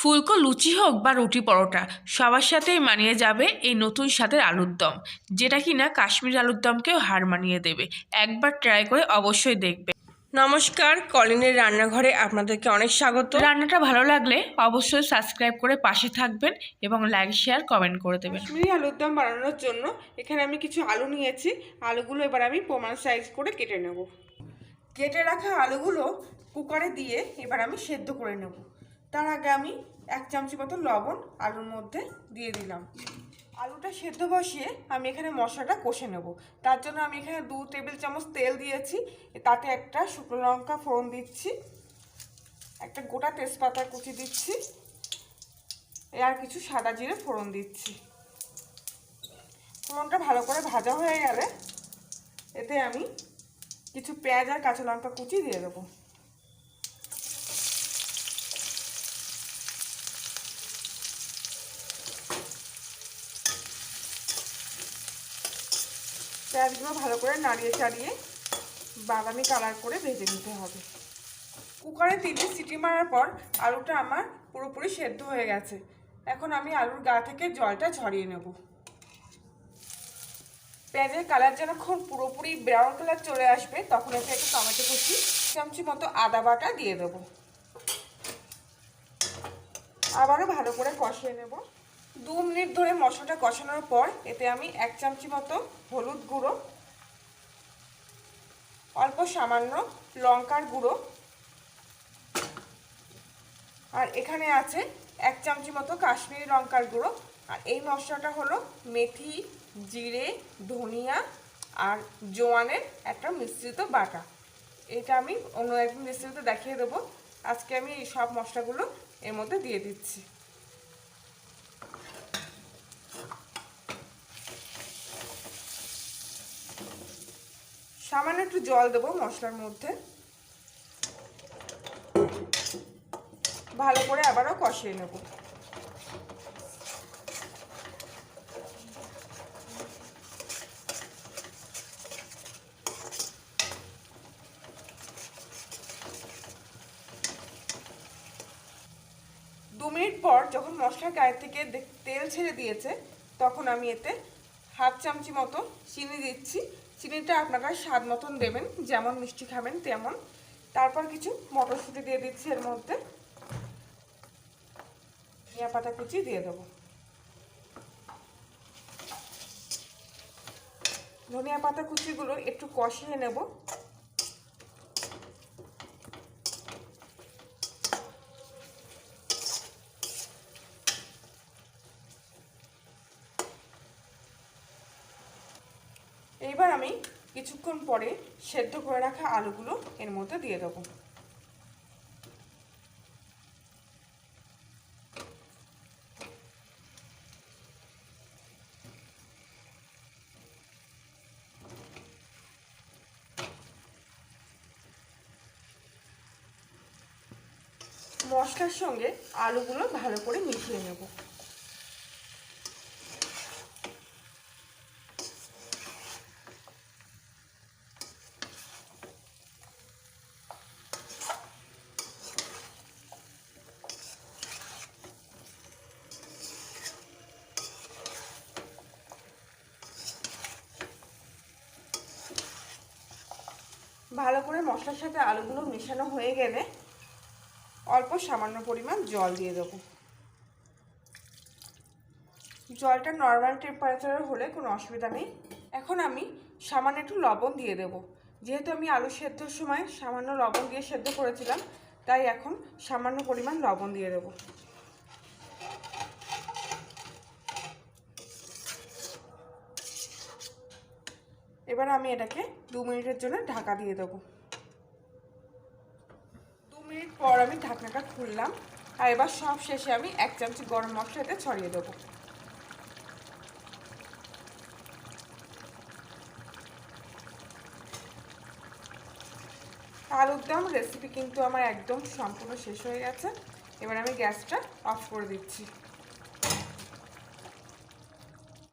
ফুলকো লুচি হোক বা রুটি পরোটা, সবার সাথেই মানিয়ে যাবে এই নতুন স্বাদের আলুর দম, যেটা কিনা কাশ্মীরি আলুর দমকেও হার মানিয়ে দেবে। একবার ট্রাই করে অবশ্যই দেখবে। নমস্কার, কলিনের রান্নাঘরে আপনাদেরকে অনেক স্বাগত। রান্নাটা ভালো লাগলে অবশ্যই সাবস্ক্রাইব করে পাশে থাকবেন এবং লাইক শেয়ার কমেন্ট করে দেবেন। কাশ্মীরি আলুর দম বানানোর জন্য এখানে আমি কিছু আলু নিয়েছি। আলুগুলো এবার আমি প্রমাণ সাইজ করে কেটে নেব। কেটে রাখা আলুগুলো কুকারে দিয়ে এবার আমি সেদ্ধ করে নেব। তার আগে আমি 1 চামচি মতো লবণ আলুর মধ্যে দিয়ে দিলাম। আলুটা সেদ্ধ বসিয়ে আমি এখানে মশলাটা কষে নেব। তার জন্য আমি এখানে 2 টেবিল চামচ তেল দিয়েছি। তাতে একটা শুকনো লঙ্কা ফোড়ন দিচ্ছি, একটা গোটা তেজপাতা কুচি দিচ্ছি, আর কিছু সাদা জিরে ফোড়ন দিচ্ছি। ফোড়নটা ভালো করে ভাজা হয়ে গেলে এতে আমি কিছু পেঁয়াজ আর কাঁচা লঙ্কা কুচি দিয়ে দেবো। পেঁয়াজগুলো ভালো করে নাড়িয়ে চাড়িয়ে বাদামি কালার করে ভেজে নিতে হবে। কুকারে 3টে সিটি মারার পর আলুটা আমার পুরোপুরি সেদ্ধ হয়ে গেছে। এখন আমি আলুর গা থেকে জলটা ঝরিয়ে নেব। পেঁয়াজের কালার যখন পুরোপুরি ব্রাউন কালার চলে আসবে তখন এতে একটা টমেটো কুচি, 1 চামচি মতো আদা বাটা দিয়ে দেবো। আবারও ভালো করে কষিয়ে নেব। 2 মিনিট ধরে মশলাটা কষানোর পর এতে আমি 1 চামচি মতো হলুদ গুঁড়ো, অল্প সামান্য লঙ্কার গুঁড়ো, আর এখানে আছে 1 চামচি মতো কাশ্মীরি লঙ্কার গুঁড়ো। আর এই মশলাটা হলো মেথি, জিরে, ধনিয়া আর জোয়ানের একটা মিশ্রিত বাটা। এটা আমি অন্য একদিন রেসিপিতে দেখিয়ে দেবো। আজকে আমি এই সব মশলাগুলো এর মধ্যে দিয়ে দিচ্ছি। সামান্য একটু জল দেবো মশলার মধ্যে। ভালো করে আবারও কষিয়ে নেব। দু মিনিট পর যখন মশলার গায়ে থেকে তেল ছেড়ে দিয়েছে তখন আমি এতে 1/2 চামচি মতো চিনি দিচ্ছি। চিনিটা আপনারা স্বাদ মতন দেবেন, যেমন মিষ্টি খাবেন তেমন। তারপর কিছু মটরশুঁটি দিয়ে দিচ্ছি এর মধ্যে, ধনিয়া পাতা কুচি দিয়ে দেবো। ধনিয়া পাতা কুচিগুলো একটু কষিয়ে নেব। এইবার আমি কিছুক্ষণ পরে সেদ্ধ করে রাখা আলুগুলো এর মধ্যে দিয়ে দেবো। মশলার সঙ্গে আলুগুলো ভালো করে মিশিয়ে নেব। ভালো করে মশলার সাথে আলুগুলো মেশানো হয়ে গেলে অল্প সামান্য পরিমাণ জল দিয়ে দেবো। জলটা নর্মাল টেম্পারেচারের হলে কোনো অসুবিধা নেই। এখন আমি সামান্য একটু লবণ দিয়ে দেব। যেহেতু আমি আলু সেদ্ধর সময় সামান্য লবণ দিয়ে সেদ্ধ করেছিলাম, তাই এখন সামান্য পরিমাণ লবণ দিয়ে দেব। এবার আমি এটাকে 2 মিনিটের জন্য ঢাকা দিয়ে দেবো। 2 মিনিট পর আমি ঢাকনাটা খুললাম। আর এবার সব শেষে আমি 1 চামচি গরম মশলা এতে ছড়িয়ে দেবো। আলুর দম রেসিপি কিন্তু আমার একদম সম্পূর্ণ শেষ হয়ে গেছে। এবার আমি গ্যাসটা অফ করে দিচ্ছি।